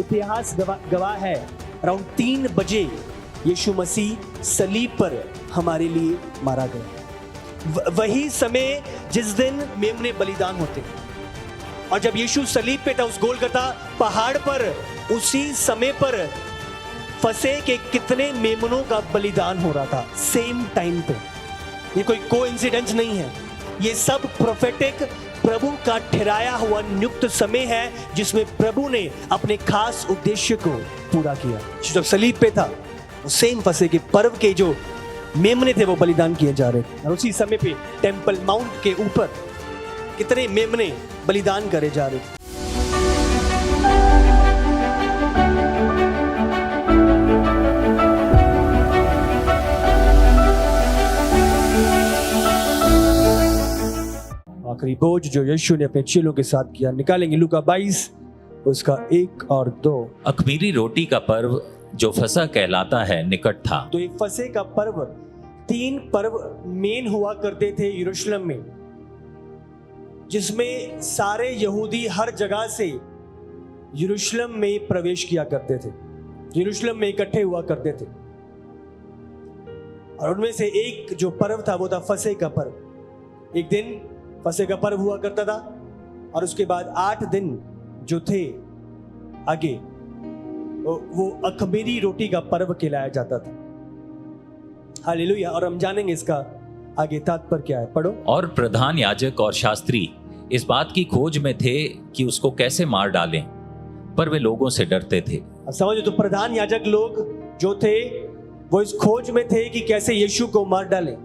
इतिहास गवाह है, अराउंड 3 बजे यीशु मसीह सलीब पर हमारे लिए मारा गया। वही समय जिस दिन मेमने बलिदान होते, और जब यीशु सलीब पे था उस गोलगता पहाड़ पर, उसी समय पर फसह के कितने मेमनों का बलिदान हो रहा था सेम टाइम पे। ये कोई कोइंसिडेंस नहीं है, ये सब प्रोफेटिक प्रभु का ठहराया हुआ नियुक्त समय है जिसमें प्रभु ने अपने खास उद्देश्य को पूरा किया। जब सलीब पे था सेम फसह के पर्व के जो मेमने थे वो बलिदान किए जा रहे थे, और उसी समय पे टेंपल माउंट के ऊपर कितने मेमने बलिदान करे जा रहे थे। आखिरी भोज जो यीशु ने अपने चेलों के साथ किया, निकालेंगे लूका 22 उसका 1 और 2। अख़मीरी रोटी का पर्व जो फसह कहलाता है निकट था। तो एक फसह का पर्व, 3 पर्व मेन हुआ करते थे यरूशलेम में, जिसमें सारे यहूदी हर जगह से यरूशलेम में प्रवेश किया करते थे, यरूशलेम में इकट्ठे हुआ करते थे। और उनमें से एक जो पर्व था वो था फसह का पर्व। एक दिन फसह का पर्व हुआ करता था, और उसके बाद 8 दिन जो थे आगे वो अख़मीरी रोटी का पर्व कहलाया जाता था। हालेलुया। और हम जानेंगे इसका आगे तात्पर्य क्या है, पढ़ो। और प्रधान याजक और शास्त्री इस बात की खोज में थे कि उसको कैसे मार डालें, पर वे लोगों से डरते थे। अब समझो, तो प्रधान याजक लोग जो थे वो इस खोज में थे कि कैसे यीशु को मार डालें,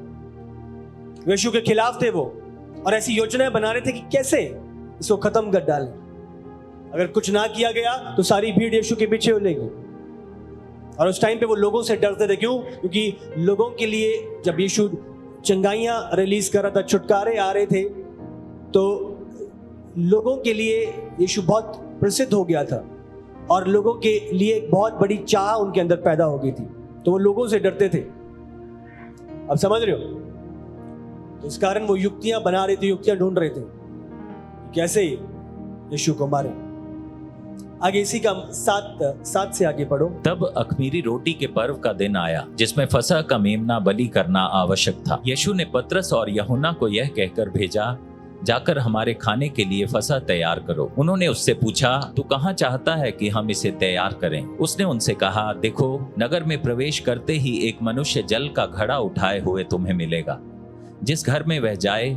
यीशु के खिलाफ थे वो, और ऐसी योजनाएं बना रहे थे कि कैसे इसको खत्म कर डालें। अगर कुछ ना किया गया तो सारी भीड़ यीशु के पीछे हो लेगी। और उस टाइम पे वो लोगों से डरते थे। क्यों? क्योंकि लोगों के लिए जब यीशु चंगाइयां रिलीज कर रहा था, छुटकारे आ रहे थे, तो लोगों के लिए यीशु बहुत प्रसिद्ध हो गया था, और लोगों के लिए एक बहुत बड़ी चाह उनके अंदर पैदा हो गई थी, तो वो लोगों से डरते थे। अब समझ रहे हो? तो इस कारण वो युक्तियां बना रहे थे, युक्तियां ढूंढ रहे थे कैसे यीशु को मारे। आगे इसी का 7 से आगे पढ़ो। तब अख़मीरी रोटी के पर्व का दिन आया जिसमें फसह का मेमना बलि करना आवश्यक था। यीशु ने पतरस और यूहन्ना को यह कहकर भेजा, जाकर हमारे खाने के लिए फसह तैयार करो। उन्होंने उससे पूछा, तू कहाँ चाहता है कि हम इसे तैयार करें? उसने उनसे कहा, देखो, नगर में प्रवेश करते ही एक मनुष्य जल का घड़ा उठाए हुए तुम्हें मिलेगा। जिस घर में वह जाए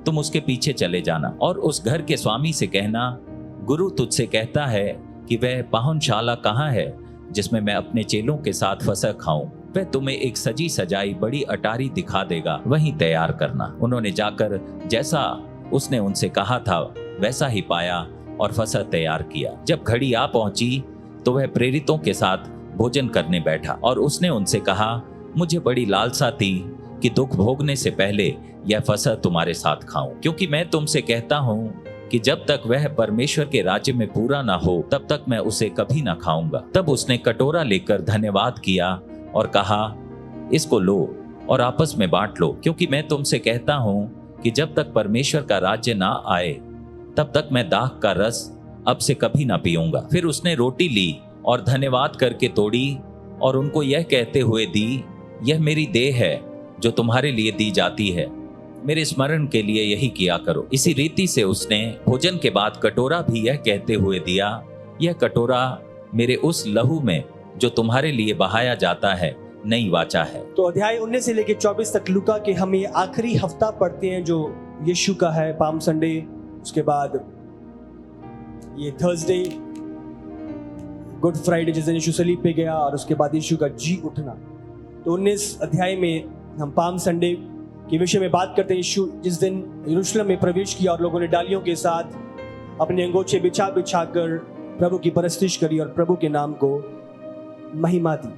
तुम उसके पीछे चले जाना, और उस घर के स्वामी से कहना, गुरु तुझसे कहता है कि वह पाहुनशाला कहाँ है जिसमें मैं अपने चेलों के साथ फसह खाऊं। वह तुम्हें एक सजी सजाई बड़ी अटारी दिखा देगा, वहीं तैयार करना। उन्होंने जाकर जैसा उसने उनसे कहा था वैसा ही पाया और फसह तैयार किया। जब घड़ी आ पहुंची तो वह प्रेरितों के साथ भोजन करने बैठा, और उसने उनसे कहा, मुझे बड़ी लालसा थी कि दुख भोगने से पहले यह फसह तुम्हारे साथ खाऊं, क्योंकि मैं तुमसे कहता हूं कि जब तक वह परमेश्वर के राज्य में पूरा ना हो तब तक मैं उसे कभी ना खाऊंगा। तब उसने कटोरा लेकर धन्यवाद किया और कहा, इसको लो और आपस में बांट लो, क्योंकि मैं तुमसे कहता हूं कि जब तक परमेश्वर का राज्य ना आए तब तक मैं दाख का रस अब से कभी ना पीऊंगा। फिर उसने रोटी ली और धन्यवाद करके तोड़ी और उनको यह कहते हुए दी, यह मेरी देह है जो तुम्हारे लिए दी जाती है, मेरे स्मरण के लिए यही किया करो। इसी रीति से उसने भोजन के बाद कटोरा भी यह कहते हुए दिया, यह कटोरा मेरे उस लहू में जो तुम्हारे लिए बहाया जाता है नई वाचा है। तो अध्याय 19 से लेकर 24 तक लूका के हम ये आखिरी हफ्ता पढ़ते हैं जो यीशु का है, पाम संडे, उसके बाद ये थर्सडे, गुड फ्राइडे जिस दिन यीशु सलीब पे गया, और उसके बाद यीशु का जी उठना। तो 19 अध्याय में हम पाम संडे के विषय में बात करते हैं। यीशु जिस दिन यरूशलेम में प्रवेश किया और लोगों ने डालियों के साथ अपने अंगोछे बिछा बिछा कर प्रभु की परस्तिश करी और प्रभु के नाम को महिमा दी।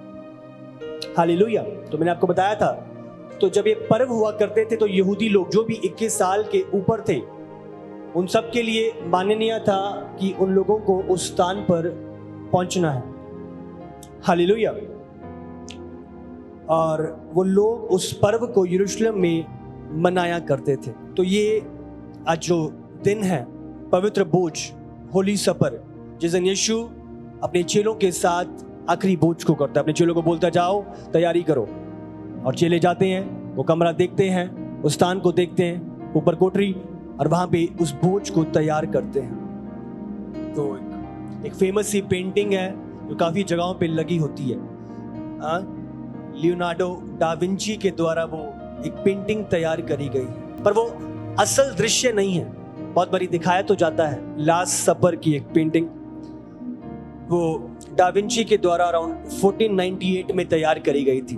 हालेलुया। तो मैंने आपको बताया था, तो जब ये पर्व हुआ करते थे तो यहूदी लोग जो भी 21 साल के ऊपर थे उन सब के लिए माननीय था कि उन लोगों को उस स्थान पर पहुंचना है। हालेलुया। और वो लोग उस पर्व को यरूशलेम में मनाया करते थे। तो ये आज जो दिन है, पवित्र भोज, होली सपर, जिस दिन यीशु अपने चेलों के साथ आखिरी भोज को करता है। अपने चेलों को बोलता जाओ तैयारी करो, और चेले जाते हैं, वो कमरा देखते हैं, उस स्थान को देखते हैं, ऊपर कोठरी, और वहां पे उस भोज को तैयार करते हैं। तो एक फेमस सी पेंटिंग है जो काफी जगहों पे लगी होती है। लियोनार्डो डा विंची के द्वारा वो एक पेंटिंग तैयार करी गई है, पर वो असल दृश्य नहीं है। बहुत बारी दिखाया तो जाता है लास्ट सपर की एक पेंटिंग, वो डा विंची के द्वारा अराउंड 1498 में तैयार करी गई थी।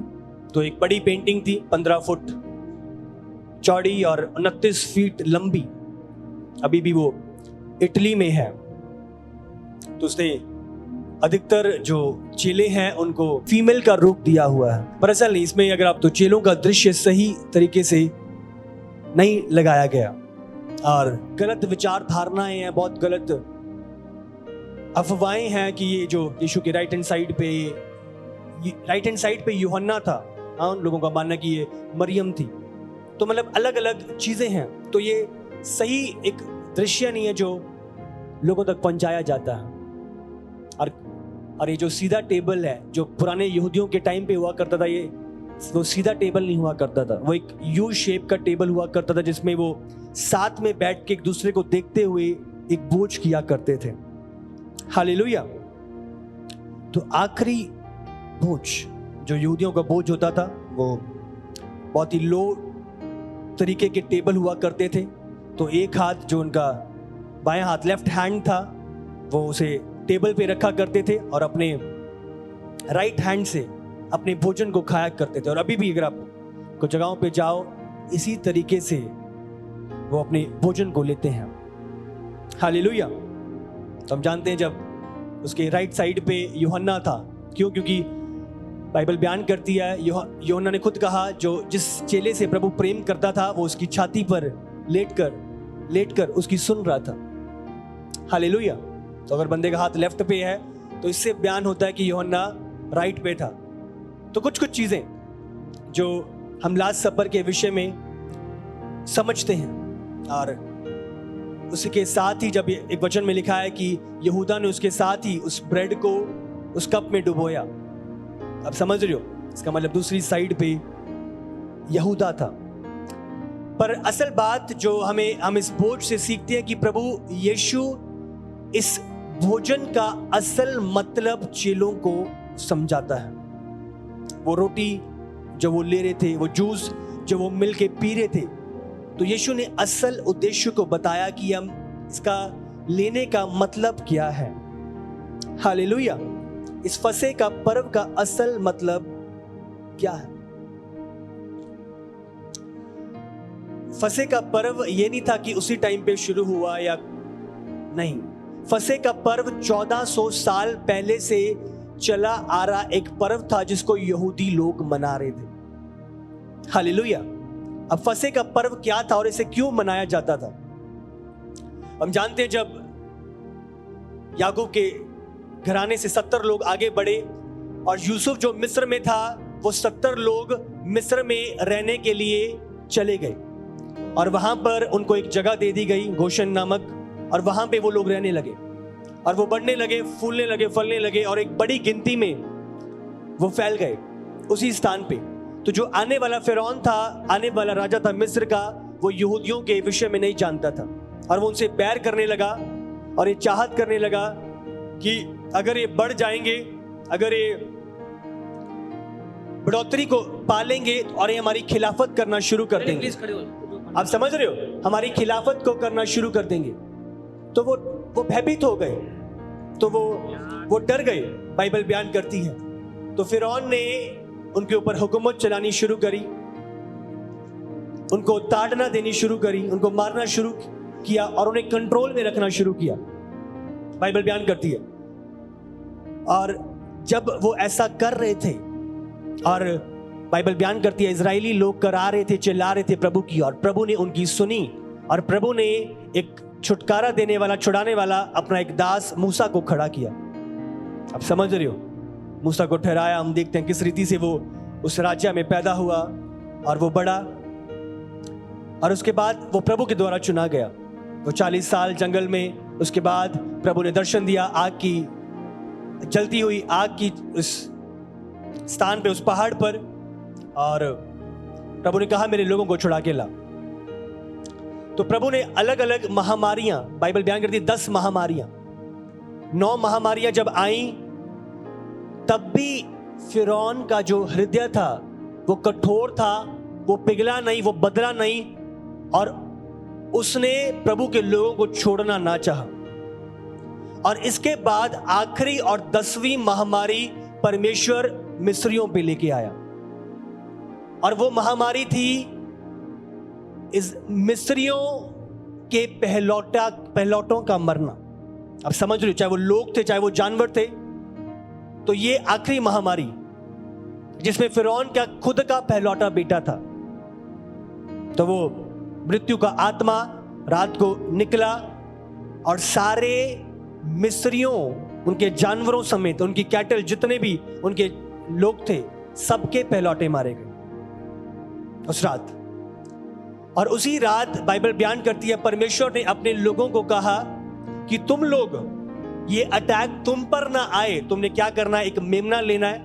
तो एक बड़ी पेंटिंग थी, 15 फुट चौड़ी और 29 फीट लंबी। अभी भी वो इटली में है। तो उसने अधिकतर जो चेले हैं उनको फीमेल का रूप दिया हुआ है, पर ऐसा नहीं। इसमें अगर आप तो चेलों का दृश्य सही तरीके से नहीं लगाया गया, और गलत विचार धारणाएं हैं, बहुत गलत अफवाहें हैं कि ये जो यीशु के राइट हैंड साइड पे यूहन्ना था, उन लोगों का मानना कि ये मरियम थी। तो मतलब अलग अलग चीजें हैं। तो ये सही एक दृश्य नहीं है जो लोगों तक पहुंचाया जाता है। और ये जो सीधा टेबल है जो पुराने यहूदियों के टाइम पे हुआ करता था, ये वो सीधा टेबल नहीं हुआ करता था, वो एक यू शेप का टेबल हुआ करता था, जिसमें वो साथ में बैठ के एक दूसरे को देखते हुए एक भोज किया करते थे। हालेलुया। तो आखिरी भोज जो यहूदियों का भोज होता था, वो बहुत ही लो तरीके के टेबल हुआ करते थे। तो एक हाथ जो उनका बायां हाथ लेफ्ट हैंड था, वो उसे टेबल पे रखा करते थे और अपने राइट हैंड से अपने भोजन को खाया करते थे। और अभी भी अगर आप कुछ जगहों पे जाओ, इसी तरीके से वो अपने भोजन को लेते हैं। हालेलुया। तो हम जानते हैं जब उसके राइट साइड पे यूहन्ना था, क्योंकि बाइबल बयान करती है, यूहन्ना ने खुद कहा, जो जिस चेले से प्रभु प्रेम करता था वो उसकी छाती पर लेटकर उसकी सुन रहा था। हालेलुया। तो अगर बंदे का हाथ लेफ्ट पे है तो इससे बयान होता है कि यूहन्ना राइट पे था। तो कुछ चीजें जो हम लास्ट सपर के विषय में समझते हैं, और उसके साथ ही जब एक वचन में लिखा है कि यहूदा ने उसके साथ ही उस ब्रेड को उस कप में डुबोया। अब समझ रहे हो, इसका मतलब दूसरी साइड पे यहूदा था। पर असल बात जो हम इस भोज से सीखते हैं कि प्रभु यीशु इस भोजन का असल मतलब चेलों को समझाता है। वो रोटी जो वो ले रहे थे, वो जूस जो वो मिल के पी रहे थे, तो यीशु ने असल उद्देश्य को बताया कि हम इसका लेने का मतलब क्या है। हालेलुया। इस फसह का पर्व का असल मतलब क्या है? फसह का पर्व ये नहीं था कि उसी टाइम पे शुरू हुआ या नहीं। फसह का पर्व 1400 साल पहले से चला आ रहा एक पर्व था जिसको यहूदी लोग मना रहे थे। हालेलुया। अब फसह का पर्व क्या था और इसे क्यों मनाया जाता था? हम जानते हैं जब याकूब के घराने से 70 लोग आगे बढ़े और यूसुफ जो मिस्र में था, वो 70 लोग मिस्र में रहने के लिए चले गए और वहां पर उनको एक जगह दे दी गई, गोशन नामक, और वहां पे वो लोग रहने लगे और वो बढ़ने लगे, फूलने लगे, फलने लगे और एक बड़ी गिनती में वो फैल गए उसी स्थान पे। तो जो आने वाला फिरौन था, आने वाला राजा था मिस्र का, वो यहूदियों के विषय में नहीं जानता था और वो उनसे बैर करने लगा और ये चाहत करने लगा कि अगर ये बढ़ जाएंगे, अगर ये बढ़ोतरी को पालेंगे और ये हमारी खिलाफत करना शुरू कर देंगे। आप समझ रहे हो, हमारी खिलाफत को करना शुरू कर देंगे। तो वो भयभीत हो गए, तो वो डर गए, बाइबल बयान करती है। तो फिरौन ने उनके ऊपर हुकूमत चलानी शुरू करी, उनको ताड़ना देनी शुरू करी, उनको मारना शुरू किया और उन्हें कंट्रोल में रखना शुरू किया, बाइबल बयान करती है। और जब वो ऐसा कर रहे थे और बाइबल बयान करती है, इजरायली लोग करा रहे थे, चिल्ला रहे थे प्रभु की, और प्रभु ने उनकी सुनी और प्रभु ने एक छुटकारा देने वाला, छुड़ाने वाला अपना एक दास मूसा को खड़ा किया। अब समझ रहे हो, मूसा को ठहराया। हम देखते हैं किस रीति से वो उस राज्य में पैदा हुआ और वो बड़ा, और उसके बाद वो प्रभु के द्वारा चुना गया। वो 40 साल जंगल में, उसके बाद प्रभु ने दर्शन दिया, आग की जलती हुई आग की उस स्थान पे, उस पहाड़ पर, और प्रभु ने कहा मेरे लोगों को छुड़ा के ला। तो प्रभु ने अलग अलग महामारियां, बाइबल बयान करती है 10 महामारियां, 9 महामारियां जब आई, तब भी फिरौन का जो हृदय था वो कठोर था, वो पिघला नहीं, वो बदला नहीं, और उसने प्रभु के लोगों को छोड़ना ना चाहा। और इसके बाद आखिरी और 10वीं महामारी परमेश्वर मिस्रियों पे लेके आया, और वो महामारी थी इस मिस्रियों के पहलौटों का मरना। अब समझ रहे हो, चाहे वो लोग थे चाहे वो जानवर थे। तो ये आखिरी महामारी जिसमें फिरौन का खुद का पहलौटा बेटा था, तो वो मृत्यु का आत्मा रात को निकला और सारे मिस्रियों, उनके जानवरों समेत, उनकी कैटल, जितने भी उनके लोग थे, सबके पहलौटे मारे गए उस रात। और उसी रात बाइबल बयान करती है परमेश्वर ने अपने लोगों को कहा कि तुम लोग, ये अटैक तुम पर ना आए, तुमने क्या करना है, एक मेमना लेना है,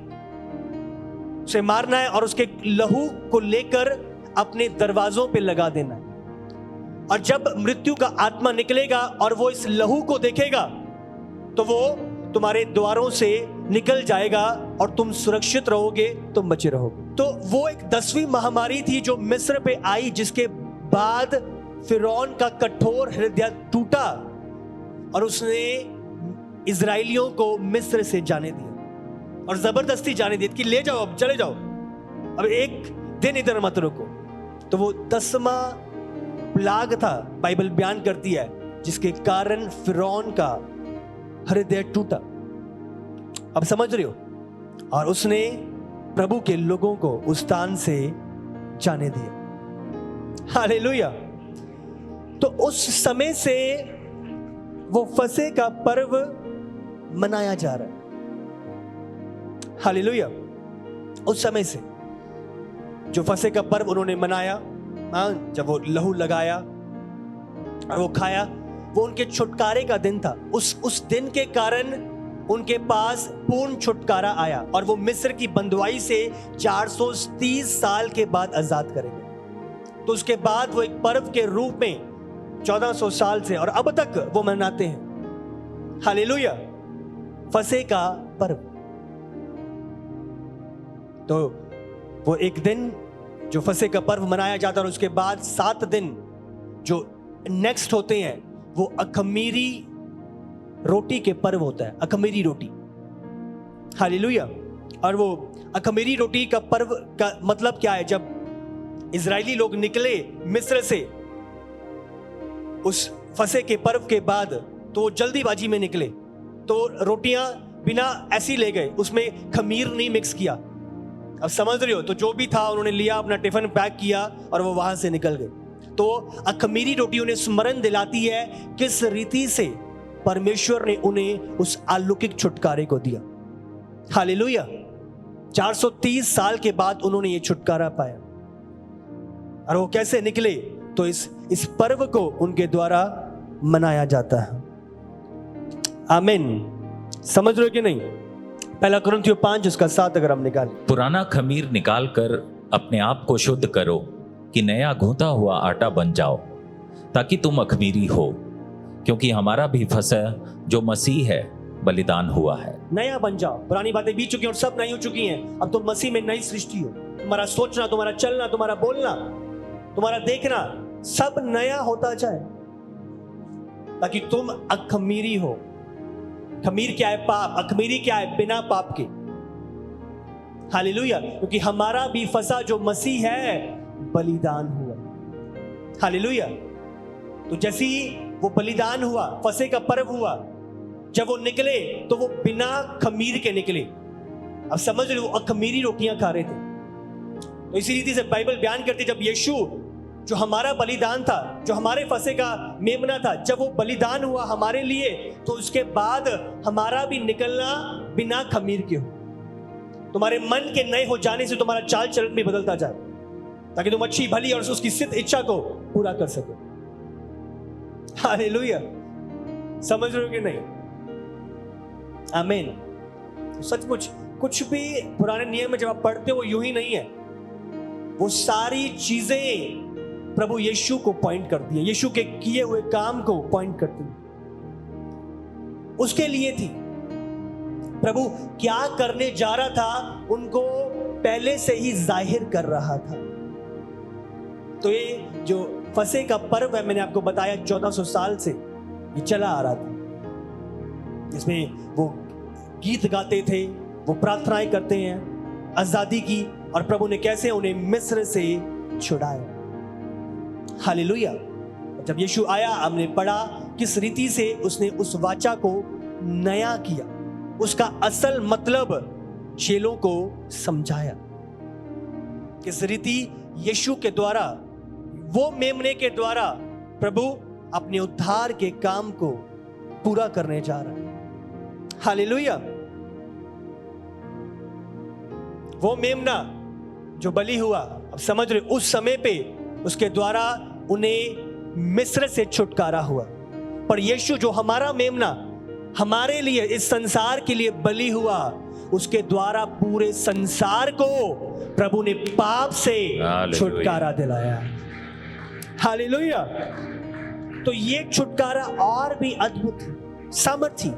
उसे मारना है और उसके लहू को लेकर अपने दरवाजों पे लगा देना है। और जब मृत्यु का आत्मा निकलेगा और वो इस लहू को देखेगा तो वो तुम्हारे द्वारों से निकल जाएगा और तुम सुरक्षित रहोगे, तुम बचे रहोगे। तो वो एक 10वीं महामारी थी जो मिस्र पे आई, जिसके बाद फिरौन का कठोर हृदय टूटा और उसने इजराइलियों को मिस्र से जाने दिया, और जबरदस्ती जाने दिया कि ले जाओ, अब चले जाओ, अब एक दिन इधर मत रुको। तो वो 10वां प्लाग था, बाइबल बयान करती है, जिसके कारण फिरौन का हृदय टूटा। अब समझ रहे हो, और उसने प्रभु के लोगों को उस स्थान से जाने दिया। हालेलुया। तो उस समय से वो फसह का पर्व मनाया जा रहा है। हालेलुया। उस समय से जो फसह का पर्व उन्होंने मनाया, जब वो लहू लगाया और वो खाया, वो उनके छुटकारे का दिन था। उस दिन के कारण उनके पास पूर्ण छुटकारा आया और वो मिस्र की बंधुआई से 430 साल के बाद आजाद करेंगे। तो उसके बाद वो एक पर्व के रूप में 1400 साल से और अब तक वो मनाते हैं। हालेलुया। फसह का पर्व, तो वो एक दिन जो फसह का पर्व मनाया जाता है, और उसके बाद 7 दिन जो नेक्स्ट होते हैं वो अखमीरी रोटी के पर्व होता है, अखमीरी रोटी। हालेलुया। और वो अखमीरी रोटी का पर्व का मतलब क्या है? जब इजरायली लोग निकले मिस्र से उस फसह के पर्व के बाद, तो जल्दीबाजी में निकले, तो रोटियां बिना ऐसी ले गए, उसमें खमीर नहीं मिक्स किया। अब समझ रहे हो, तो जो भी था उन्होंने लिया, अपना टिफिन पैक किया और वो वहां से निकल गए। तो अखमीरी रोटी उन्हें स्मरण दिलाती है किस रीति से परमेश्वर ने उन्हें उस अलौकिक छुटकारे को दिया। हालेलुया। 430 साल के बाद उन्होंने ये छुटकारा पाया, और वो कैसे निकले, तो इस पर्व को उनके द्वारा मनाया जाता है। आमीन। समझ रहे हो कि नहीं? पहला कुरिन्थियों 5 उसका 7 अगर हम निकालें। पुराना खमीर निकाल कर अपने आप को शुद्ध करो कि नया गूंथा हुआ आटा बन जाओ, ताकि तुम अखमीरी हो, क्योंकि हमारा भी फसह जो मसीह है बलिदान हुआ है। नया बन जाओ। पुरानी बातें बीत चुकी हैं और सब नई हो चुकी हैं। अब तुम मसीह में नई सृष्टि हो। तुम्हारा सोचना, तुम्हारा चलना, तुम्हारा बोलना, तुम्हारा देखना सब नया होता जाए, ताकि तुम अखमीरी हो। खमीर क्या है? पाप। अखमीरी क्या है? बिना पाप के। हालेलुया। क्योंकि हमारा भी फसह जो मसीह है बलिदान हुआ। हालेलुया। तो जैसे ही वो बलिदान हुआ, फसह का पर्व हुआ, जब वो निकले तो वो बिना खमीर के निकले। अब समझ रहे हो, वो अखमीरी रोटियां खा रहे थे। तो इसी रीति से बाइबल बयान करती, जब यीशु जो हमारा बलिदान था, जो हमारे फसह का मेमना था, जब वो बलिदान हुआ हमारे लिए, तो उसके बाद हमारा भी निकलना बिना खमीर के हो। तुम्हारे मन के नए हो जाने से तुम्हारा चाल चलन भी बदलता जाए, ताकि तुम अच्छी भली और उसकी सिद्ध इच्छा को पूरा कर सको। हालेलुया। समझ रहे हो कि नहीं? आमीन। सचमुच कुछ भी पुराने नियम में जब आप पढ़ते हो वो यूं ही नहीं है, वो सारी चीजें प्रभु यीशु को पॉइंट करती है, यीशु के किए हुए काम को पॉइंट करती है, उसके लिए थी। प्रभु क्या करने जा रहा था उनको पहले से ही जाहिर कर रहा था। तो ये जो फसह का पर्व है, मैंने आपको बताया 1400 साल से ये चला आ रहा था, जिसमें वो गीत गाते थे, वो प्रार्थनाएं करते हैं आजादी की, और प्रभु ने कैसे उन्हें मिस्र से छुड़ाया। हालेलुया। जब यीशु आया, हमने पढ़ा किस रीति से उसने उस वाचा को नया किया, उसका असल मतलब चेलों को समझाया। किस रीति यीशु के द्वारा, वो मेमने के द्वारा प्रभु अपने उद्धार के काम को पूरा करने जा रहा है। हालेलुया। वो मेमना जो बलि हुआ, अब समझ रहे, उस समय पे उसके द्वारा उन्हें मिस्र से छुटकारा हुआ। पर यीशु जो हमारा मेमना हमारे लिए, इस संसार के लिए बलि हुआ, उसके द्वारा पूरे संसार को प्रभु ने पाप से छुटकारा दिलाया। हालेलुया। तो ये छुटकारा और भी अद्भुत, सामर्थी,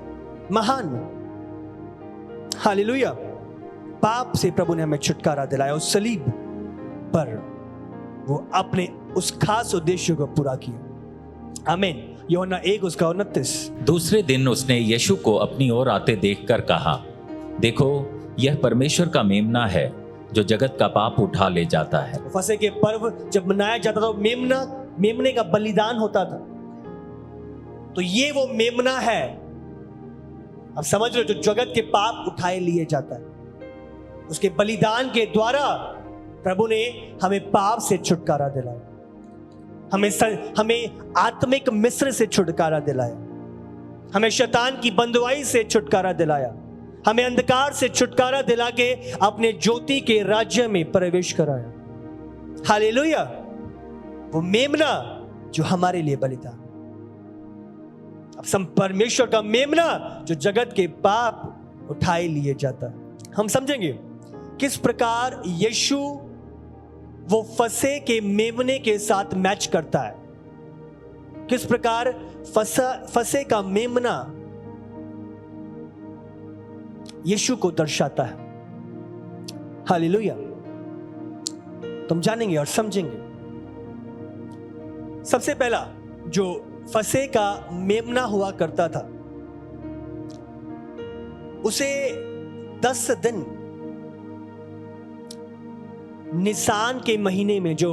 महान। हालेलुया। पाप से प्रभु ने हमें छुटकारा दिलाया, उस सलीब पर वो अपने उस खास उद्देश्य को पूरा किया। आमीन। यूहन्ना 1:29। दूसरे दिन उसने यीशु को अपनी ओर आते देखकर कहा, देखो यह परमेश्वर का मेमना है जो जगत का पाप उठा ले जाता है। फसह के पर्व जब मनाया जाता था, मेमने का बलिदान होता था। तो ये वो मेमना है, अब समझ लो, जो जगत के पाप उठाए लिए जाता है। उसके बलिदान के द्वारा प्रभु ने हमें पाप से छुटकारा दिलाया, हमें आत्मिक मिस्र से छुटकारा दिलाया, हमें शैतान की बंधुआई से छुटकारा दिलाया, हमें अंधकार से छुटकारा दिला के अपने ज्योति के राज्य में प्रवेश कराया। हालेलुया। वो मेमना जो हमारे लिए बलिदान, अब परमेश्वर का मेमना जो जगत के पाप उठाए लिए जाता है। हम समझेंगे किस प्रकार यीशु वो फसह के मेमने के साथ मैच करता है, किस प्रकार फसह का मेमना यीशु को दर्शाता है। हालेलुया। तुम जानेंगे और समझेंगे। सबसे पहला जो फसह का मेमना हुआ करता था, उसे 10 दिन निसान के महीने में, जो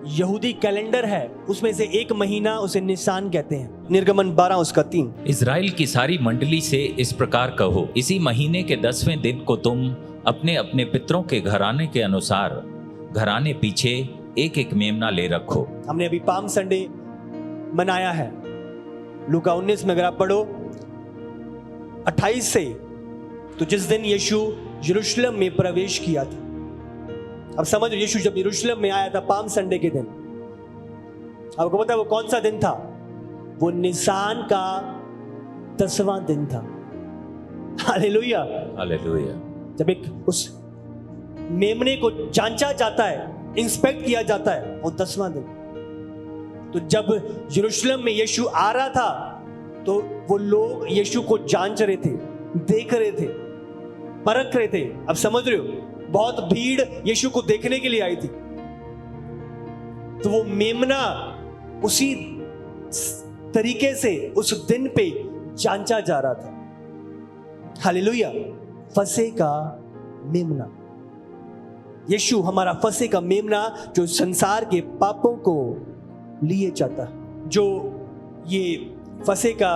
यहूदी कैलेंडर है उसमें से एक महीना उसे निसान कहते हैं। निर्गमन 12:3। इज़राइल की सारी मंडली से इस प्रकार कहो, इसी महीने के 10वें दिन को तुम अपने अपने पितरों के घराने के अनुसार घराने पीछे एक एक मेमना ले रखो। हमने अभी पाम संडे मनाया है। लूका 19 में अगर आप पढ़ो 28 से, तो जिस दिन यीशु यरूशलेम में प्रवेश किया था। अब समझो, यीशु जब यरूशलेम में आया था पाम संडे के दिन, आपको पता है वो कौन सा दिन था? वो निसान का 10वां दिन था। हालेलुया। हालेलुया। जब एक उस मेमने को जांचा जाता है, इंस्पेक्ट किया जाता है, वो 10वां दिन। तो जब यरूशलेम में यीशु आ रहा था, तो वो लोग यीशु को जांच रहे थे, देख रहे थे, परख रहे थे। अब समझ रहे हो, बहुत भीड़ यीशु को देखने के लिए आई थी। तो वो मेमना उसी तरीके से उस दिन पे जांचा जा रहा था। हालेलुया। फसह का मेमना, यीशु हमारा फसह का मेमना जो संसार के पापों को लिए जाता है। जो ये फसह का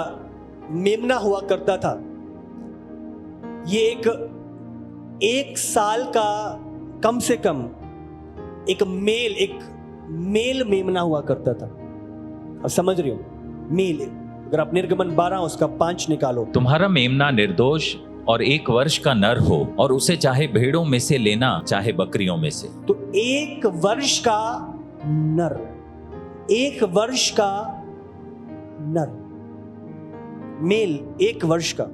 मेमना हुआ करता था, ये एक साल का कम से कम एक मेल मेमना हुआ करता था। अब समझ रहे हो, मेल। अगर आप निर्गमन 12 उसका 5 निकालो, तुम्हारा मेमना निर्दोष और 1 वर्ष का नर हो, और उसे चाहे भेड़ों में से लेना चाहे बकरियों में से। तो 1 वर्ष का नर, 1 वर्ष का नर, मेल 1 वर्ष का।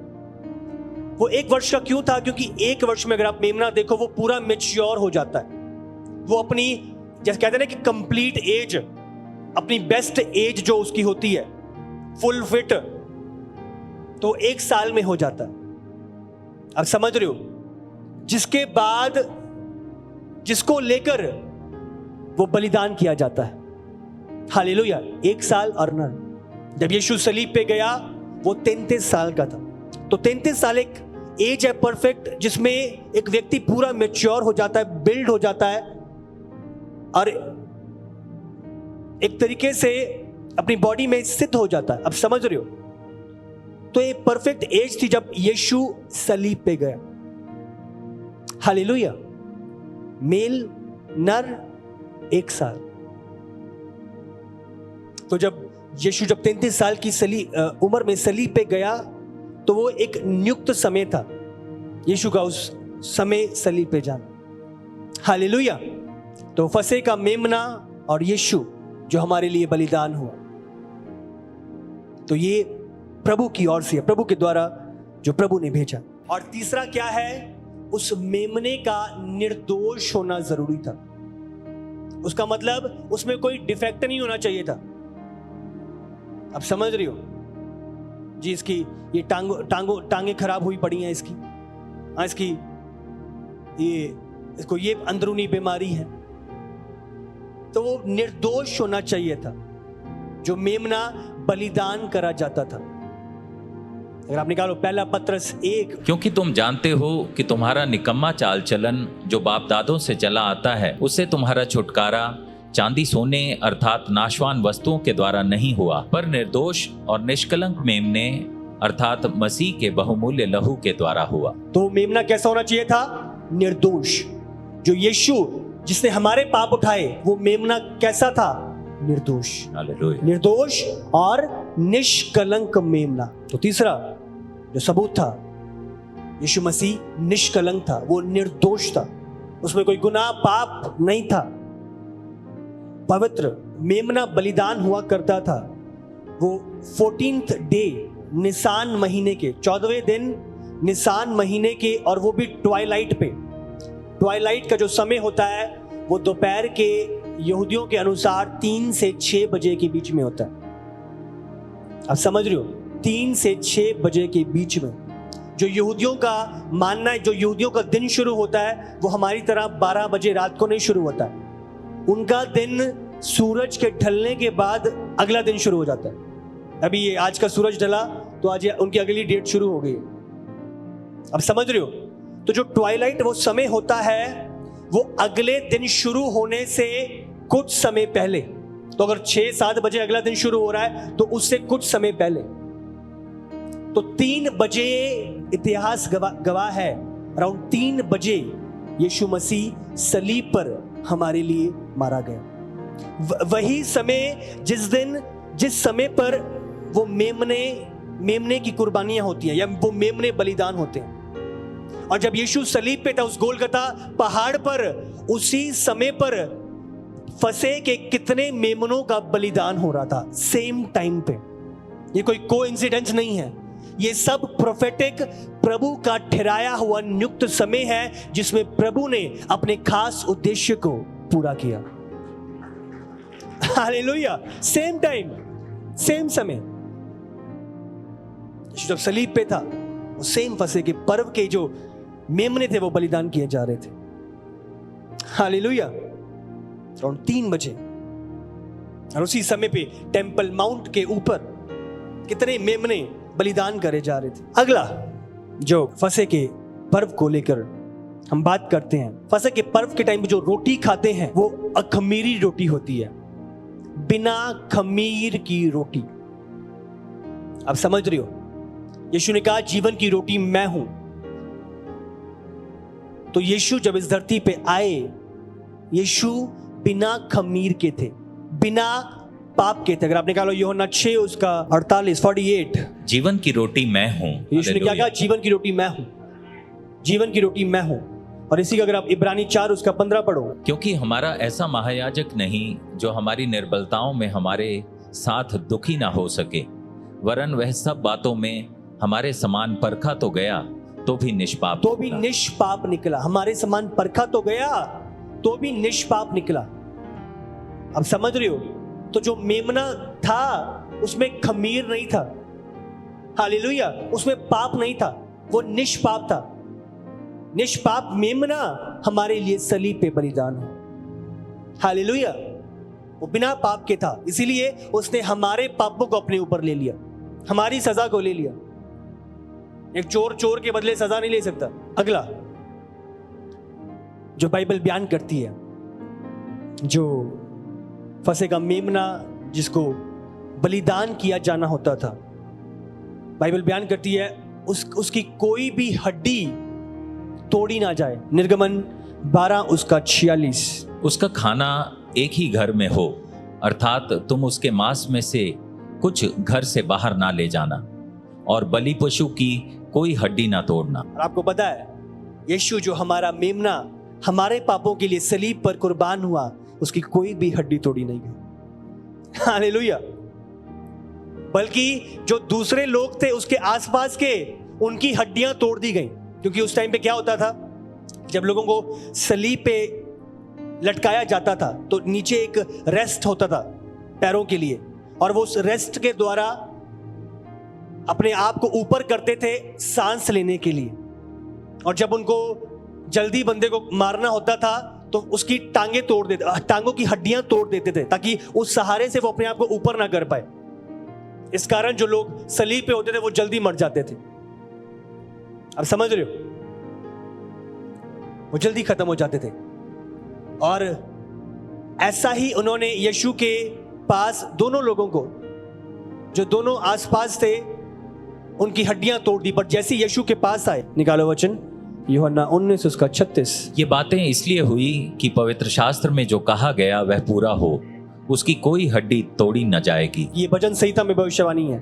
वो 1 वर्ष का क्यों था? क्योंकि 1 वर्ष में अगर आप मेमना देखो वो पूरा मैच्योर हो जाता है, वो अपनी जैसे कहते हैं ना कि कंप्लीट एज, अपनी बेस्ट एज जो उसकी होती है, फुल फिट, तो 1 साल में हो जाता है। आप समझ रहे हो? जिसके बाद जिसको लेकर वो बलिदान किया जाता है। हालेलुया। 1 साल अर्नर। जब यीशु सलीब पे गया वो 33 साल का था। तो 33 साल एक एज है परफेक्ट, जिसमें एक व्यक्ति पूरा मैच्योर हो जाता है, बिल्ड हो जाता है और एक तरीके से अपनी बॉडी में स्थित हो जाता है। अब समझ रहे हो? तो ये परफेक्ट एज थी जब यीशु सलीब पे गया। हालेलुया। मेल नर 1 साल। तो जब यीशु 33 साल की उम्र में सलीब पे गया तो वो एक नियुक्त समय था यीशु का, उस समय सलीब पे जाना। हालेलुया। तो फसह का मेमना और यीशु जो हमारे लिए बलिदान हुआ, तो ये प्रभु की ओर से, प्रभु के द्वारा जो प्रभु ने भेजा। और तीसरा क्या है? उस मेमने का निर्दोष होना जरूरी था। उसका मतलब उसमें कोई डिफेक्ट नहीं होना चाहिए था। अब समझ रही हो जी? इसकी ये टांगे खराब हुई पड़ी हैं इसकी, इसकी इसको ये अंदरूनी बीमारी है, तो वो निर्दोष होना चाहिए था जो मेमना बलिदान करा जाता था। अगर आप निकालो पहला पत्रस 1, क्योंकि तुम जानते हो कि तुम्हारा निकम्मा चाल चलन जो बाप दादों से चला आता है, उससे तुम्हारा छुटकारा चांदी सोने अर्थात नाशवान वस्तुओं के द्वारा नहीं हुआ, पर निर्दोष और निष्कलंक मेमने अर्थात मसीह के बहुमूल्य लहू के द्वारा हुआ। तो मेमना कैसा होना चाहिए था? निर्दोष। जो यीशु जिसने हमारे पाप उठाए, वो मेमना कैसा था? निर्दोष। हालेलुया। निर्दोष और निष्कलंक मेमना। तो तीसरा जो सबूत था, यीशु मसीह निष्कलंक था, वो निर्दोष था, उसमें कोई गुनाह पाप नहीं था, पवित्र मेमना बलिदान हुआ करता था। वो 14th डे निसान महीने के 14वें दिन निसान महीने के, और वो भी ट्वाइलाइट पे। ट्वाइलाइट का जो समय होता है वो दोपहर के यहूदियों के अनुसार 3 से 6 बजे के बीच में होता है। आप समझ रहे हो? 3 से 6 बजे के बीच में जो यहूदियों का मानना है, जो यहूदियों का दिन शुरू होता है वो हमारी तरह 12 बजे रात को नहीं शुरू होता है। उनका दिन सूरज के ढलने के बाद अगला दिन शुरू हो जाता है। अभी ये आज का सूरज ढला तो आज उनकी अगली डेट शुरू हो गई। अब समझ रहे हो? तो जो ट्वाइलाइट वो समय होता है वो अगले दिन शुरू होने से कुछ समय पहले, तो अगर 6-7 बजे अगला दिन शुरू हो रहा है तो उससे कुछ समय पहले, तो 3 बजे इतिहास गवाह है, अराउंड 3 बजे यीशु मसीह सलीब पर हमारे लिए मारा गया। वही समय जिस समय पर वो मेमने की कुर्बानियां होती हैं या वो मेमने बलिदान होते हैं। और जब यीशु सलीब पे था उस गोलगता पहाड़ पर, उसी समय पर फसह के कितने मेमनों का बलिदान हो रहा था सेम टाइम पे। ये कोई कोइंसिडेंस नहीं है, ये सब प्रोफेटिक प्रभु का ठहराया हुआ नियुक्त समय है जिसमें प्रभु ने अपने खास उद्देश्य को पूरा किया। हालेलुया। सेम टाइम, सेम समय। जब सलीब पे था वो सेम फसह के पर्व के जो मेमने थे वो बलिदान किए जा रहे थे। हालेलुया। और 3 बजे, और उसी समय पे टेंपल माउंट के ऊपर कितने मेमने बलिदान करे जा रहे थे। अगला जो फसह के पर्व को लेकर हम बात करते हैं, फसह के पर्व के टाइम जो रोटी खाते हैं वो अखमीरी रोटी होती है, बिना खमीर की रोटी। आप समझ रहे हो? यीशु ने कहा जीवन की रोटी मैं हूं। तो यीशु जब इस धरती पे आए, यीशु बिना खमीर के थे, बिना पाप के थे। अगर आपने कहा यूहन्ना 6 उसका 48 जीवन की रोटी मैं हूं। यीशु ने क्या कहा? जीवन की रोटी मैं हूं, जीवन की रोटी मैं हूं। और इसी का अगर आप इब्रानी 4 उसका 15 पढ़ो, क्योंकि हमारा ऐसा महायाजक नहीं जो हमारी निर्बलताओं में हमारे साथ दुखी ना हो सके, वरन वह सब बातों में हमारे समान परखा तो गया तो भी निष्पाप तो भी निष्पाप निकला। हमारे समान परखा तो गया, तो भी निष्पाप निकला। अब समझ रहे हो? तो जो मेमना था उसमें खमीर नहीं था, हालेलुया, उसमें पाप नहीं था, वो निष्पाप था। निष्पाप मेमना हमारे लिए सलीब पे बलिदान हो, हालेलुया। वो बिना पाप के था, इसीलिए उसने हमारे पापों को अपने ऊपर ले लिया, हमारी सजा को ले लिया। एक चोर चोर के बदले सजा नहीं ले सकता। अगला जो बाइबल बयान करती है, जो फसह का मेमना जिसको बलिदान किया जाना होता था, बाइबल बयान करती है उसकी कोई भी हड्डी तोड़ी ना जाए। निर्गमन 12 उसका 46। उसका खाना एक ही घर में हो, अर्थात तुम उसके मांस में से कुछ घर से बाहर ना ले जाना, और बलि पशु की कोई हड्डी ना तोड़ना। और आपको पता है यीशु जो हमारा मेमना हमारे पापों के लिए सलीब पर कुर्बान हुआ, उसकी कोई भी हड्डी तोड़ी नहीं गई, हालेलुया। बल्कि जो दूसरे लोग थे उसके आसपास के, उनकी हड्डियां तोड़ दी गई। क्योंकि उस टाइम पे क्या होता था, जब लोगों को सलीब पे लटकाया जाता था तो नीचे एक रेस्ट होता था पैरों के लिए, और वो उस रेस्ट के द्वारा अपने आप को ऊपर करते थे सांस लेने के लिए। और जब उनको जल्दी बंदे को मारना होता था तो उसकी टांगे तोड़ देते, टांगों की हड्डियां तोड़ देते थे, ताकि उस सहारे से वो अपने आप को ऊपर ना कर पाए। इस कारण जो लोग सलीब पे होते थे वो जल्दी मर जाते थे। अब समझ रहे हो? वो जल्दी खत्म हो जाते थे। और ऐसा ही उन्होंने यीशु के पास दोनों लोगों को, जो दोनों आसपास थे, उनकी हड्डियां तोड़ दी। पर जैसे यीशु के पास आए, निकालो वचन यूहन्ना 19 उसका 36। ये बातें इसलिए हुई कि पवित्र शास्त्र में जो कहा गया वह पूरा हो, उसकी कोई हड्डी तोड़ी न जाएगी। ये वचन संहिता में भविष्यवाणी है,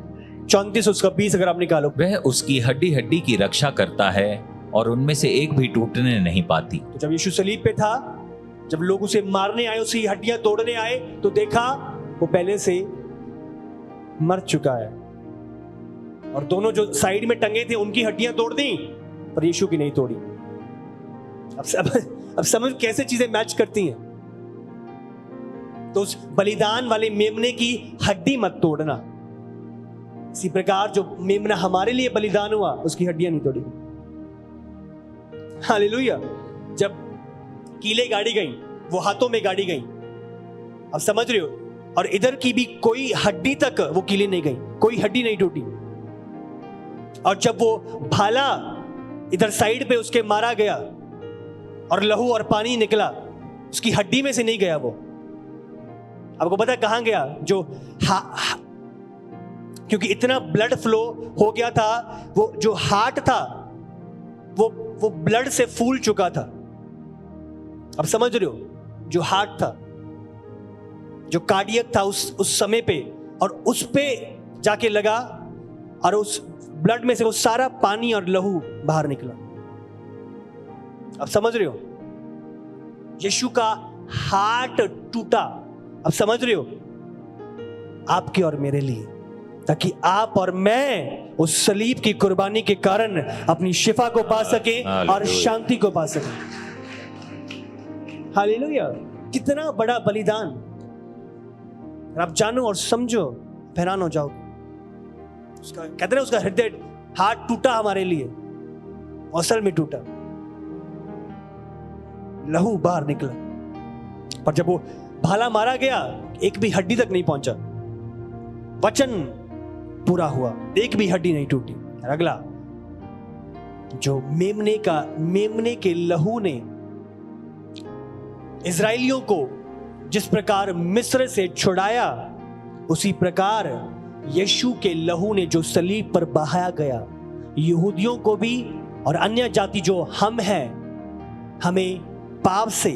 34 उसका 20 अगर आप निकालो। वह उसकी हड्डी हड्डी की रक्षा करता है और उनमें से एक भी टूटने नहीं पाती। तो जब यीशु सलीब पे था, जब लोग उसे मारने आए, उसकी हड्डियां तोड़ने आए, तो देखा वो पहले से मर चुका है। और दोनों जो साइड में टंगे थे उनकी हड्डियां तोड़ दी, पर यीशु की नहीं तोड़ी। अब समझ कैसे चीजें मैच करती हैं। तो उस बलिदान वाले मेमने की हड्डी मत तोड़ना। इसी प्रकार जो मेमना हमारे लिए बलिदान हुआ, उसकी हड्डियां नहीं तोड़ी। हालेलुया। जब कीले गाड़ी गई, वो हाथों में गाड़ी गई, अब समझ रहे हो? और इधर की भी कोई हड्डी तक वो कीले नहीं गई, कोई हड्डी नहीं टूटी। और जब वो भाला इधर साइड पे उसके मारा गया और लहू और पानी निकला, उसकी हड्डी में से नहीं गया वो। आपको पता है कहां गया? जो क्योंकि इतना ब्लड फ्लो हो गया था, वो जो हार्ट था वो ब्लड से फूल चुका था। अब समझ रहे हो? जो हार्ट था, जो कार्डियक था उस समय पे, और उस पे जाके लगा और उस ब्लड में से वो सारा पानी और लहू बाहर निकला। अब समझ रहे हो? यीशु का हार्ट टूटा। अब समझ रहे हो? आपके और मेरे लिए, ताकि आप और मैं उस सलीब की कुर्बानी के कारण अपनी शिफा को पा सके और शांति को पा सके। हालेलुया। कितना बड़ा बलिदान! आप जानो और समझो, हैरान हो जाओगे। उसका कहते हैं उसका हृदय, हार्ट टूटा हमारे लिए, असल में टूटा, लहू बाहर निकला। पर जब वो भाला मारा गया, एक भी हड्डी तक नहीं पहुंचा, वचन पूरा हुआ, एक भी हड्डी नहीं टूटी। अगला जो मेमने के लहू ने इजराइलियों को जिस प्रकार मिस्र से छुड़ाया, उसी प्रकार यीशु के लहू ने जो सलीब पर बहाया गया, यहूदियों को भी और अन्य जाति जो हम हैं, हमें पाप से,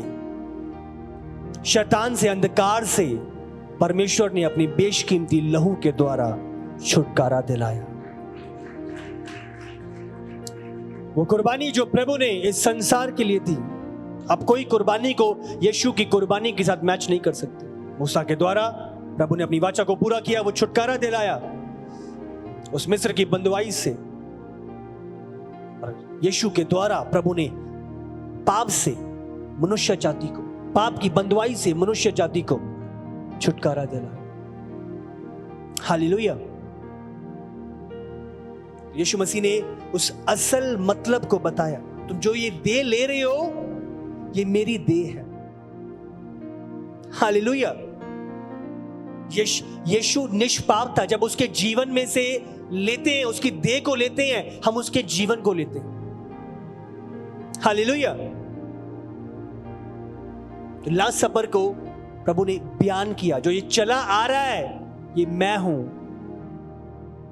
शैतान से, अंधकार से परमेश्वर ने अपनी बेशकीमती लहू के द्वारा छुटकारा दिलाया। वो कुर्बानी जो प्रभु ने इस संसार के लिए दी, अब कोई कुर्बानी को यीशु की कुर्बानी के साथ मैच नहीं कर सकते। मूसा के द्वारा प्रभु ने अपनी वाचा को पूरा किया, वो छुटकारा दिलाया उस मिस्र की बंधुआई से। और यीशु के द्वारा प्रभु ने पाप से मनुष्य जाति को, पाप की बंधुआई से मनुष्य जाति को छुटकारा दिलाया। हालेलुया। यीशु मसीह ने उस असल मतलब को बताया, तुम जो ये देह ले रहे हो ये मेरी देह है। हालेलुया। यीशु निष्पाप था। जब उसके जीवन में से लेते हैं, उसकी देह को लेते हैं, हम उसके जीवन को लेते हैं। हालेलुया। तो लास्ट सपर को प्रभु ने बयान किया, जो ये चला आ रहा है ये मैं हूं,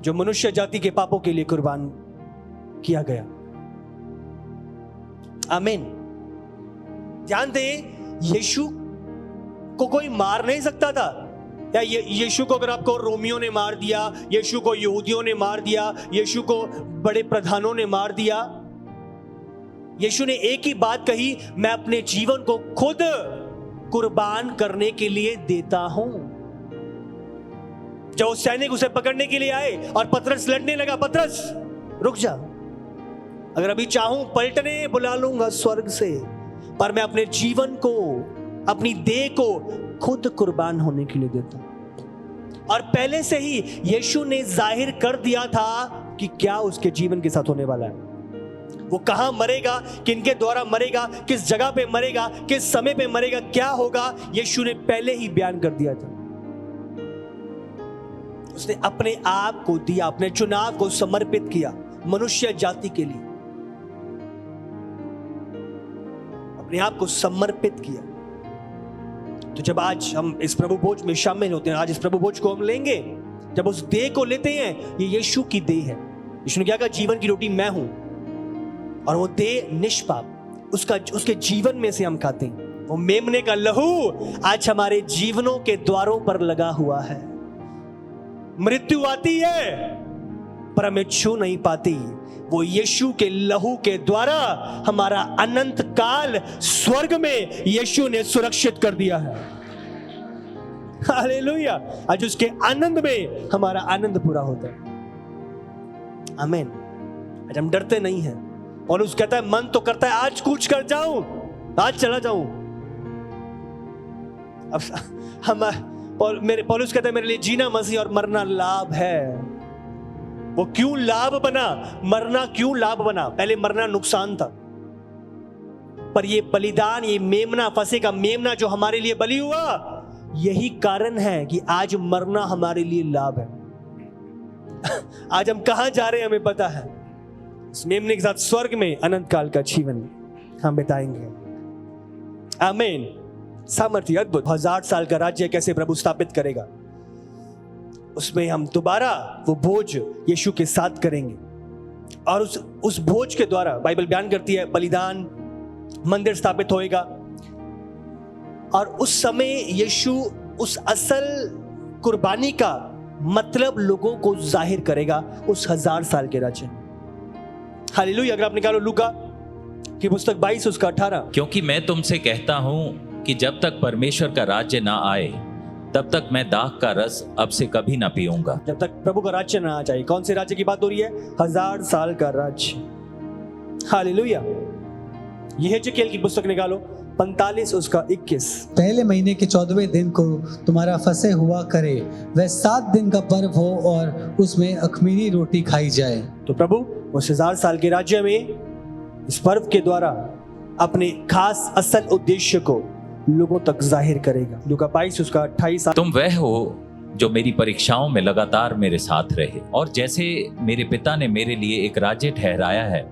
जो मनुष्य जाति के पापों के लिए कुर्बान किया गया। आमीन। ध्यान दें, यीशु को कोई मार नहीं सकता था। या यीशु को अगर आपको रोमियो ने मार दिया, यीशु को यहूदियों ने मार दिया, यीशु को बड़े प्रधानों ने मार दिया, यीशु ने एक ही बात कही, मैं अपने जीवन को खुद कुर्बान करने के लिए देता हूं। जब सैनिक उसे पकड़ने के लिए आए और पतरस लड़ने लगा, पतरस रुक जा, अगर अभी चाहूं पलटने बुला लूंगा स्वर्ग से, पर मैं अपने जीवन को, अपनी देह को खुद कुर्बान होने के लिए देता हूं। और पहले से ही यीशु ने जाहिर कर दिया था कि क्या उसके जीवन के साथ होने वाला है। वो कहां मरेगा, किनके द्वारा मरेगा, किस जगह पे मरेगा, किस समय पे मरेगा, क्या होगा, यीशु ने पहले ही बयान कर दिया था। उसने अपने आप को दिया, अपने चुनाव को समर्पित किया मनुष्य जाति के लिए, अपने आप को समर्पित किया। तो जब आज हम इस प्रभु भोज में शामिल होते हैं, आज इस प्रभु भोज को हम लेंगे, जब उस देह को लेते हैं, ये यीशु की देह है। यीशु ने क्या कहा, जीवन की रोटी मैं हूं, और वो देह निष्पाप, उसके जीवन में से हम खाते हैं। वो मेमने का लहू आज हमारे जीवनों के द्वारों पर लगा हुआ है। मृत्यु आती है पर हमें छू नहीं पाती। वो यीशु के लहू के द्वारा हमारा अनंत काल स्वर्ग में यीशु ने सुरक्षित कर दिया है। हालेलुया। आज उसके आनंद में हमारा आनंद पूरा होता है। आमीन। आज हम डरते नहीं हैं। पौलुस कहता है, मन तो करता है आज कूच कर जाऊं, आज चला जाऊं। अब पौलुस कहता है, मेरे लिए जीना मसीह और मरना लाभ है। वो क्यों लाभ बना, मरना क्यों लाभ बना? पहले मरना नुकसान था, पर ये बलिदान, ये मेमना, फसह का मेमना जो हमारे लिए बलि हुआ, यही कारण है कि आज मरना हमारे लिए लाभ है। आज हम कहां जा रहे हैं हमें पता है। इस मेमने के साथ स्वर्ग में अनंत काल का जीवन हम बिताएंगे। आमीन। सामर्थ्य अद्भुत। 1000 साल का राज्य कैसे प्रभु स्थापित करेगा, उसमें हम दोबारा वो भोज यीशु के साथ करेंगे। और उस भोज के द्वारा बाइबल बयान करती है, बलिदान, मंदिर स्थापित होएगा, और उस समय यीशु उस असल कुर्बानी का मतलब लोगों को जाहिर करेगा उस 1000 साल के राज्य में। हालेलुया। अगर आप निकालो लूका की पुस्तक 22 उसका 18, क्योंकि मैं तुमसे कहता हूं कि जब तक परमेश्वर का राज्य ना आए तब तक मैं दाख का रस अब से कभी ना पीऊंगा। जब तक प्रभु का राज्य ना आ जाए। कौन से राज्य की बात हो रही है? 1000 साल का राज्य। हालेलुया। यह हेजकेल की पुस्तक निकालो 45 उसका 21, पहले महीने के 14वें दिन को तुम्हारा फसह हुआ करे, वह 7 दिन का पर्व हो और उसमें अख़मीरी रोटी खाई जाए। तो प्रभु उस 1000 साल के राज्य में इस पर्व के द्वारा अपने खास असल उद्देश्य को लोगों तक जाहिर करेगा। लूका 22 उसका 28। तुम वह हो जो मेरी परीक्षाओं में लगातार मेरे साथ रहे, और जैसे मेरे पिता ने मेरे लिए एक राज्य ठहराया है,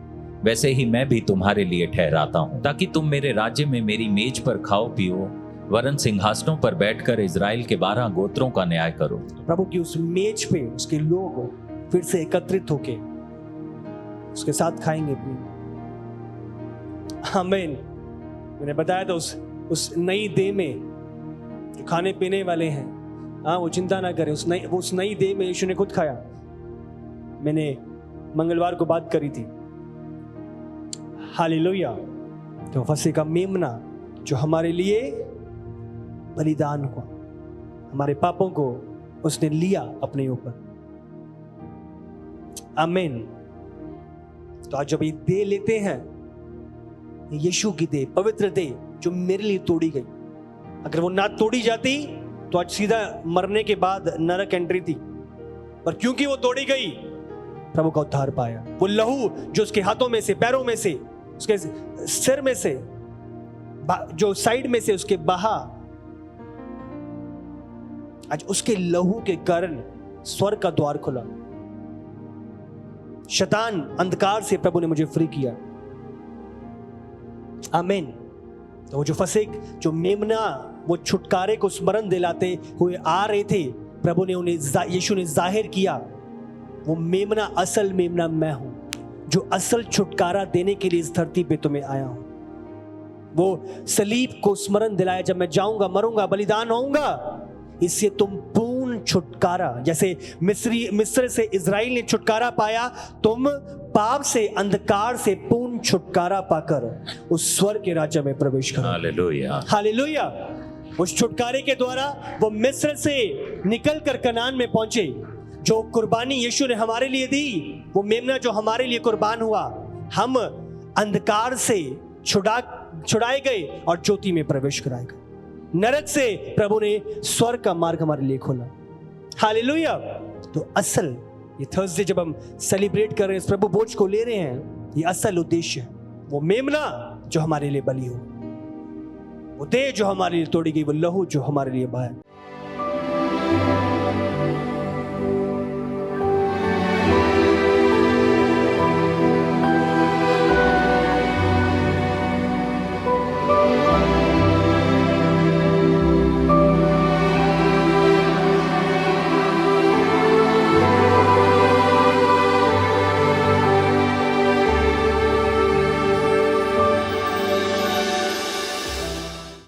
वैसे ही मैं भी तुम्हारे लिए ठहराता हूँ, ताकि तुम मेरे राज्य में मेरी मेज पर खाओ पियो, वरन सिंहासनों पर बैठकर इजराइल के 12 गोत्रों का न्याय करो। प्रभु की उस मेज पे उसके लोग फिर से एकत्रित होके उसके साथ खाएंगे पिएंगे। आमीन। मैंने बताया था उस नई देह में जो खाने पीने वाले हैं, हाँ, वो चिंता ना करें। उस नई देह में यीशु ने खुद खाया। मैंने मंगलवार को बात करी थी। हालेलुया। तो फसह का मेमना जो हमारे लिए बलिदान हुआ, हमारे पापों को उसने लिया अपने ऊपर। आमीन। तो आज जब ये देह लेते हैं, यीशु की देह, पवित्र देह जो मेरे लिए तोड़ी गई, अगर वो ना तोड़ी जाती तो आज सीधा मरने के बाद नरक एंट्री थी, पर क्योंकि वो तोड़ी गई, प्रभु का उद्धार पाया। वो लहू जो उसके हाथों में से, पैरों में से, उसके सिर में से, जो साइड में से उसके बहा, आज उसके लहू के कारण स्वर्ग का द्वार खुला। शैतान अंधकार से प्रभु ने मुझे फ्री किया। आमीन। तो वो जो फंसे, जो मेमना, वो छुटकारे को स्मरण दिलाते हुए आ रहे थे, प्रभु ने उन्हें, यीशु ने जाहिर किया, वो मेमना, असल मेमना मैं हूं, जो असल छुटकारा देने के लिए इस धरती पे तुम्हें आया हूं। वो सलीब को स्मरण दिलाया, जब मैं जाऊंगा, मरूंगा, बलिदान होऊंगा, इससे तुम पूर्ण छुटकारा, जैसे मिस्र से इजराइल ने छुटकारा पाया, तुम पाप से, अंधकार से पूर्ण छुटकारा पाकर उस स्वर्ग के राज्य में प्रवेश करो। Hallelujah, hallelujah. उस छुटकारे के द्वारा वो मिस्र से निकलकर कनान में पहुंचे। जो कुर्बानी यीशु ने हमारे लिए दी, वो मेमना जो हमारे लिए कुर्बान हुआ, हम अंधकार से छुड़ाए गए और ज्योति में प्रवेश कराए गए। नरक से प्रभु ने स्वर्ग का मार्ग हमारे लिए खोला। हालेलुया। तो असल ये थर्सडे जब हम सेलिब्रेट कर रहे हैं, इस प्रभु भोज को ले रहे हैं, ये असल उद्देश्य है वो मेमना जो हमारे लिए बलि हो, वो देह जो हमारे लिए तोड़ी गई, वो लहू जो हमारे लिए बहा है।